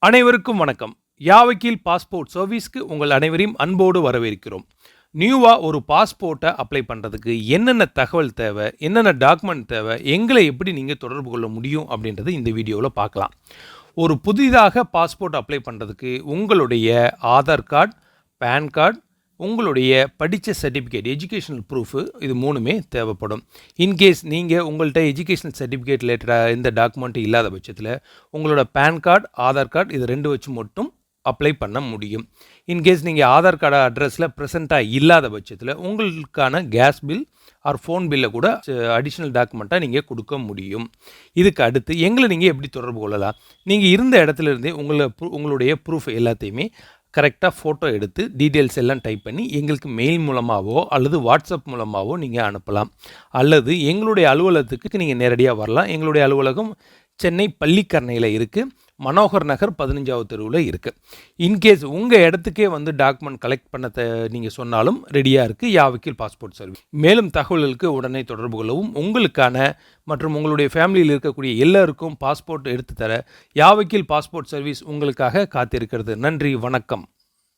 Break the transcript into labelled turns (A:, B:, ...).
A: அனைவருக்கும் வணக்கம். யாவக்கீல் பாஸ்போர்ட் சர்வீஸ்க்கு உங்கள் அனைவரையும் அன்போடு வரவேற்கிறோம். நியூவாக ஒரு பாஸ்போர்ட்டை அப்ளை பண்ணுறதுக்கு என்னென்ன தகவல் தேவை, என்னென்ன டாக்குமெண்ட் தேவை, எங்களை எப்படி நீங்கள் தொடர்பு கொள்ள முடியும் அப்படின்றது இந்த வீடியோவில் பார்க்கலாம். ஒரு புதிதாக பாஸ்போர்ட் அப்ளை பண்ணுறதுக்கு உங்களுடைய ஆதார் கார்டு, பேன் கார்டு, உங்களுடைய படித்த சர்டிஃபிகேட், எஜுகேஷனல் ப்ரூஃபு, இது மூணுமே தேவைப்படும். இன்கேஸ் நீங்கள் உங்கள்கிட்ட எஜுகேஷனல் சர்டிஃபிகேட் ரிலேட்டடாக எந்த டாக்குமெண்ட்டும் இல்லாத பட்சத்தில் உங்களோட பேன் கார்டு, ஆதார் கார்டு இது ரெண்டு வச்சு மட்டும் அப்ளை பண்ண முடியும். இன்கேஸ் நீங்கள் ஆதார் கார்டு அட்ரஸில் ப்ரெசண்ட்டாக இல்லாத பட்சத்தில் உங்களுக்கான கேஸ் பில் ஆர் ஃபோன் பில்லை கூட அடிஷ்னல் டாக்குமெண்ட்டாக நீங்கள் கொடுக்க முடியும். இதுக்கு அடுத்து எங்களை நீங்கள் எப்படி தொடர்பு கொள்ளலாம்? நீங்கள் இருந்த இடத்துல இருந்தே உங்களுடைய ப்ரூஃப் எல்லாத்தையுமே கரெக்டாக ஃபோட்டோ எடுத்து டீட்டெயில்ஸ் எல்லாம் டைப் பண்ணி எங்களுக்கு மெயில் மூலமாகவோ அல்லது வாட்ஸ்அப் மூலமாகவோ நீங்கள் அனுப்பலாம். அல்லது எங்களுடைய அலுவலகத்துக்கு நீங்கள் நேரடியாக வரலாம். எங்களுடைய அலுவலகம் சென்னை பள்ளிக்கரணையில் இருக்குது. மனோகர் நகர் 15வது தெருவில் இருக்குது. இன்கேஸ் உங்கள் இடத்துக்கே வந்து டாக்குமெண்ட் கலெக்ட் பண்ண நீங்கள் சொன்னாலும் ரெடியாக இருக்குது யாவக்கீல் பாஸ்போர்ட் சர்வீஸ். மேலும் தகவல்களுக்கு உடனே தொடர்பு கொள்ளவும். உங்களுக்கான மற்றும் உங்களுடைய ஃபேமிலியில் இருக்கக்கூடிய எல்லாருக்கும் பாஸ்போர்ட் எடுத்து தர யாவக்கீல் பாஸ்போர்ட் சர்வீஸ் உங்களுக்காக காத்திருக்கிறது. நன்றி, வணக்கம்.